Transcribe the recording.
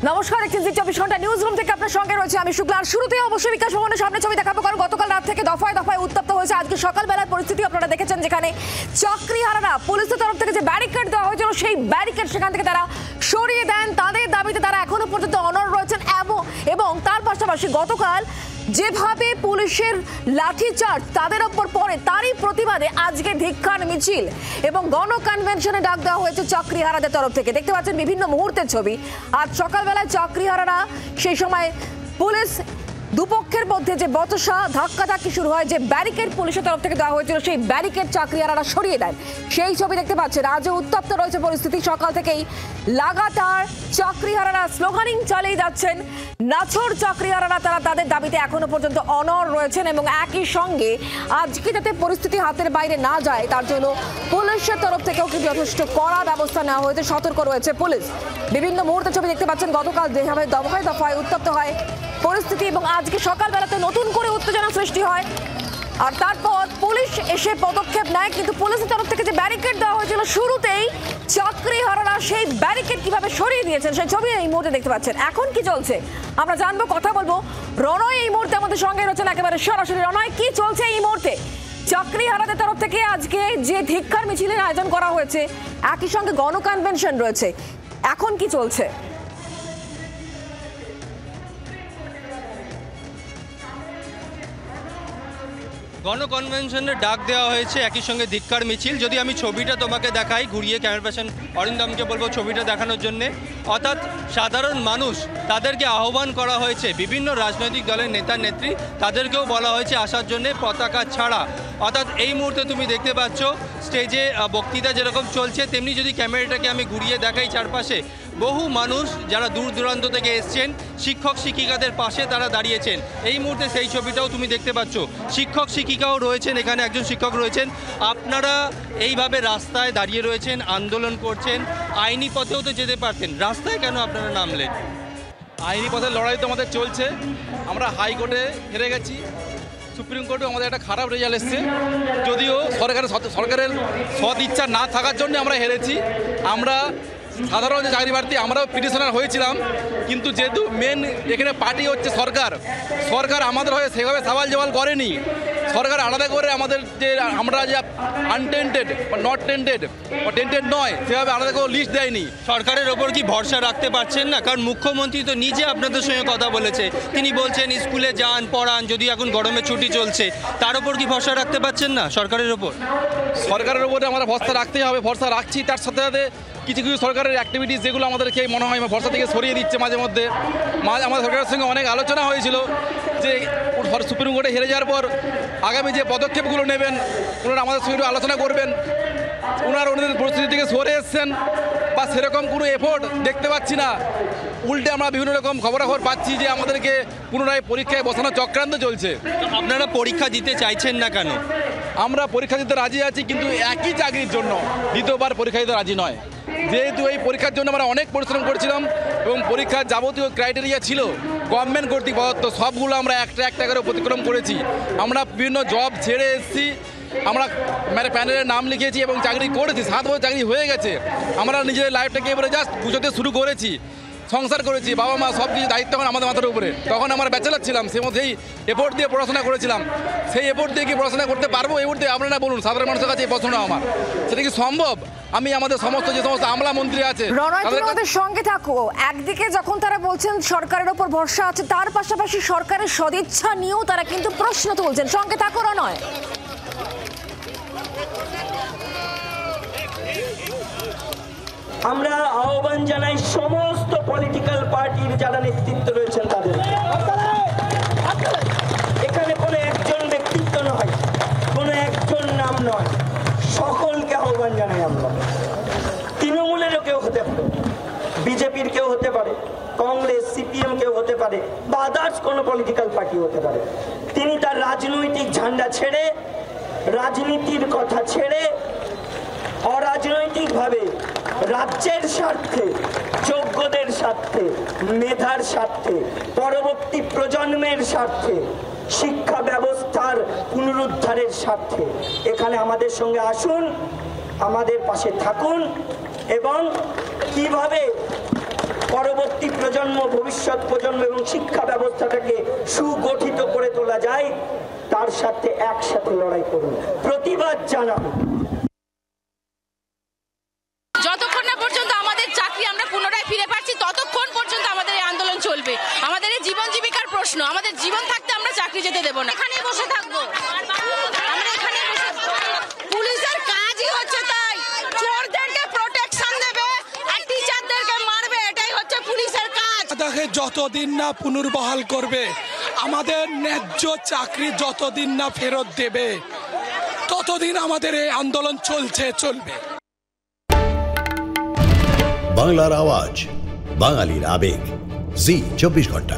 নমস্কার, দেখছেন জি 24 ঘন্টা নিউজ রুম থেকে আপনার সঙ্গে রয়েছে আমি শুক্লা। আর শুরুতেই অবশ্যই বিকাশ ভবনের সামনে ছবি দেখাবো, কারণ গতকাল রাত থেকে দফায় দফায় উত্তপ্ত হয়েছে আজকে সকালবেলার পরিস্থিতি আপনারা দেখেছেন, যেখানে চাকরিহারারা পুলিশের তরফ থেকে যে ব্যারিকেড দেওয়া হয়েছিল সেই ব্যারিকেড সেখান থেকে তারা সরিয়ে দেন। তাদের দাবিতে তারা এখনো পর্যন্ত অনড় রয়েছেন এবং তার পাশাপাশি গতকাল যেভাবে পুলিশের লাঠিচার্জ তাদের ওপর পড়ে তারই প্রতিবাদে আজকে ধিক্কার মিছিল এবং গণ কনভেনশনে ডাক দেওয়া হয়েছে চাকরিহারাদের তরফ থেকে। দেখতে পাচ্ছেন বিভিন্ন মুহূর্তের ছবি। আজ সকালবেলায় চাকরিহারারা সেই সময় পুলিশ দুপক্ষের মধ্যে যে বচসা ধাক্কাধাক্কি শুরু হয়, যে ব্যারিকেড পুলিশের তরফ থেকে দেওয়া হয়েছিল সেই ব্যারিকেড চাকরিহারারা সরিয়ে দেন, সেই ছবি দেখতে পাচ্ছেন। আজও উত্তপ্ত রয়েছে পরিস্থিতি। সকাল থেকেই লাগাতার চাকরিহারারা স্লোগানিং চালিয়ে যাচ্ছেন। নাছোড় চাকরিহারারা তারা তাদের দাবিতে এখনো পর্যন্ত অনড় রয়েছেন এবং একই সঙ্গে আজকে যাতে পরিস্থিতি হাতের বাইরে না যায় তার জন্য পুলিশের তরফ থেকেও কিন্তু যথেষ্ট কড়া ব্যবস্থা নেওয়া হয়েছে, সতর্ক রয়েছে পুলিশ। বিভিন্ন মুহূর্তের ছবি দেখতে পাচ্ছেন। গতকাল যেভাবে দফায় দফায় উত্তপ্ত হয় পরিস্থিতি এবং আজকে সকালবেলাতে নতুন করে উত্তেজনা সৃষ্টি হয়, আর তারপর পুলিশ এসে পদক্ষেপ নেয়। কিন্তু পুলিশের তরফ থেকে যে ব্যারিকেড দেওয়া হয়েছিল শুরুতেই, চাকরিহারারা সেই ব্যারিকেড কিভাবে সরিয়ে দিয়েছেন সেই ছবি এই মুহূর্তে দেখতে পাচ্ছেন। এখন কি চলছে আমরা জানবো, কথা বলবো। রণয় এই মুহূর্তে আমাদের সঙ্গে রয়েছেন একেবারে সরাসরি। রণয়, কি চলছে এই মুহূর্তে? চাকরিহারাদের তরফ থেকে আজকে যে ধিক্কার মিছিলের আয়োজন করা হয়েছে, একই সঙ্গে গণ কনভেনশন রয়েছে, এখন কি চলছে? গণ কনভেনশনের ডাক দেওয়া হয়েছে, একই সঙ্গে ধিক্কার মিছিল। যদি আমি ছবিটা তোমাকে দেখাই ঘুরিয়ে, ক্যামেরা পার্সন অরিন্দমকে বলবো ছবিটা দেখানোর জন্যে। অর্থাৎ সাধারণ মানুষ, তাদেরকে আহ্বান করা হয়েছে, বিভিন্ন রাজনৈতিক দলের নেতা নেত্রী তাদেরকেও বলা হয়েছে আসার জন্যে পতাকা ছাড়া। অর্থাৎ এই মুহূর্তে তুমি দেখতে পাচ্ছ স্টেজে বক্তৃতা যেরকম চলছে, তেমনি যদি ক্যামেরাটাকে আমি ঘুরিয়ে দেখাই চারপাশে বহু মানুষ যারা দূর দূরান্ত থেকে এসছেন, শিক্ষক শিক্ষিকাদের পাশে তারা দাঁড়িয়েছেন। এই মুহূর্তে সেই ছবিটাও তুমি দেখতে পাচ্ছ। শিক্ষক শিক্ষিকাও রয়েছেন, এখানে একজন শিক্ষক রয়েছেন। আপনারা এইভাবে রাস্তায় দাঁড়িয়ে রয়েছেন, আন্দোলন করছেন, আইনি পথেও তো যেতে পারতেন, রাস্তায় কেন আপনারা নামলেন? আইনি পথের লড়াই তো আমাদের চলছে। আমরা হাইকোর্টে হেরে গেছি, সুপ্রিম কোর্টে আমাদের একটা খারাপ রেজাল্ট এসছে। যদিও সরকারের সৎ ইচ্ছা না থাকার জন্য আমরা হেরেছি। আমরা সাধারণ যে চাকরি প্রার্থী আমরাও পিটিশনার হয়েছিলাম, কিন্তু যেহেতু মেন এখানে পার্টি হচ্ছে সরকার আমাদের হয়ে সেভাবে সওয়াল জবাল করেনি। সরকার আলাদা করে আমাদের যে আমরা যে আনটেন্টেড বা নট টেন্টেড বা টেন্টেড নয় সেভাবে আলাদা করে লিস্ট দেয়নি। সরকারের ওপর কি ভরসা রাখতে পারছেন না? কারণ মুখ্যমন্ত্রী তো নিজে আপনাদের সঙ্গে কথা বলেছে, তিনি বলছেন স্কুলে যান, পড়ান, যদি এখন গরমের ছুটি চলছে, তার ওপর কি ভরসা রাখতে পারছেন না সরকারের ওপর? সরকারের ওপরে আমরা ভরসা রাখতেই হবে, ভরসা রাখছি। তার সাথে সাথে কিছু কিছু সরকারের অ্যাক্টিভিটিস যেগুলো আমাদেরকে মনে হয় ভরসা থেকে সরিয়ে দিচ্ছে মাঝে মধ্যে। আমাদের সরকারের সঙ্গে অনেক আলোচনা হয়েছিল যে সুপ্রিম কোর্টে হেরে যাওয়ার পর আগামী যে পদক্ষেপগুলো নেবেন ওনারা আমাদের সঙ্গে আলোচনা করবেন। ওনাদের পরিস্থিতি থেকে সরে এসছেন বা সেরকম কোনো এফোর্ট দেখতে পাচ্ছি না। উল্টে আমরা বিভিন্ন রকম খবরাখবর পাচ্ছি যে আমাদেরকে পুনরায় পরীক্ষায় বসানোর চক্রান্ত চলছে। আপনারা পরীক্ষা দিতে চাইছেন না কেন? আমরা পরীক্ষা দিতে রাজি আছি, কিন্তু একই চাকরির জন্য দ্বিতীয়বার পরীক্ষা দিতে রাজি নয়। যেহেতু এই পরীক্ষার জন্য আমরা অনেক পরিশ্রম করেছিলাম এবং পরীক্ষার যাবতীয় ক্রাইটেরিয়া ছিল গভর্নমেন্ট কর্তৃক প্রদত্ত, সবগুলো আমরা একটা একটা করে অতিক্রম করেছি। আমরা বিভিন্ন জব ছেড়ে এসেছি, আমরা প্যানেলের নাম লিখেছি এবং চাকরি করেছি, 7 বছর চাকরি হয়ে গেছে। আমরা নিজেদের লাইফটাকে এবারে জাস্ট বুঝতে শুরু করেছি, সংসার করেছি, বাবা মা সব কিছু দায়িত্ব এখন আমাদের মাথার উপরে। তখন আমরা ব্যাচেলার ছিলাম, সে মধ্যেই এফোর্ট দিয়ে পড়াশোনা করেছিলাম। সেই এফোর্ট দিয়ে কি পড়াশোনা করতে পারবো? এই মুহূর্তে আপনারা বলুন, সাধারণ মানুষের কাছে এই প্রশ্ন আমার, সেটা কি সম্ভব? আমি আমাদের সমস্ত যে সমস্ত আমলা মন্ত্রী আছে তাদের সঙ্গে থাকো। একদিকে যখন তারা বলছেন সরকারের ওপর ভরসা আছে, তার পাশাপাশি সরকারের সদিচ্ছা নিয়েও তারা কিন্তু প্রশ্ন তুলছেন। সঙ্গে থাকো রণয়। আমরা আহ্বান জানাই সমস্ত পলিটিক্যাল পার্টির যারা নেতৃত্ব রয়েছেন তাদের, এখানে কোনো একজন ব্যক্তিত্ব নয়, কোনো একজন নাম নয়, সকলকে আহ্বান জানাই আমরা। তৃণমূলেরও কেউ হতে পারে, বিজেপির কেউ হতে পারে, কংগ্রেস সিপিএম কেউ হতে পারে, বা আদার্স কোনো পলিটিক্যাল পার্টি হতে পারে। তিনি তার রাজনৈতিক ঝান্ডা ছেড়ে, রাজনীতির কথা ছেড়ে অরাজনৈতিকভাবে রাজ্যের স্বার্থে, যোগ্যদের স্বার্থে, মেধার স্বার্থে, পরবর্তী প্রজন্মের স্বার্থে, শিক্ষা ব্যবস্থার পুনরুদ্ধারের স্বার্থে এখানে আমাদের সঙ্গে আসুন, আমাদের পাশে থাকুন এবং কিভাবে পরবর্তী প্রজন্ম, ভবিষ্যৎ প্রজন্ম এবং শিক্ষা ব্যবস্থাটাকে সুগঠিত করে তোলা যায়, তার সাথে একসাথে লড়াই করুন, প্রতিবাদ জানান। যতক্ষণ না পর্যন্ত আমাদের চাকরি আমরা পুনরায় ফিরে পাচ্ছি, ততক্ষণ পর্যন্ত আমাদের এই আন্দোলন চলবে। আমাদের এই জীবন জীবিকার প্রশ্ন, আমাদের জীবন থাকতে আমরা চাকরি যেতে দেব না। এখানেই বসে থাকবো, আমরা এখানেই বসে থাকবো। পুলিশের কাজই হচ্ছে তাই, চোরদেরকে প্রোটেকশন দেবে আর টিচারদেরকে মারবে, এটাই হচ্ছে পুলিশের কাজ। তাকে যতদিন না পুনর্বহাল করবে, আমাদের ন্যায্য চাকরি যতদিন না ফেরত দেবে, ততদিন আমাদের এই আন্দোলন চলবে। বাংলার আওয়াজ, বাঙালির আবেগ, জি 24 ঘন্টা।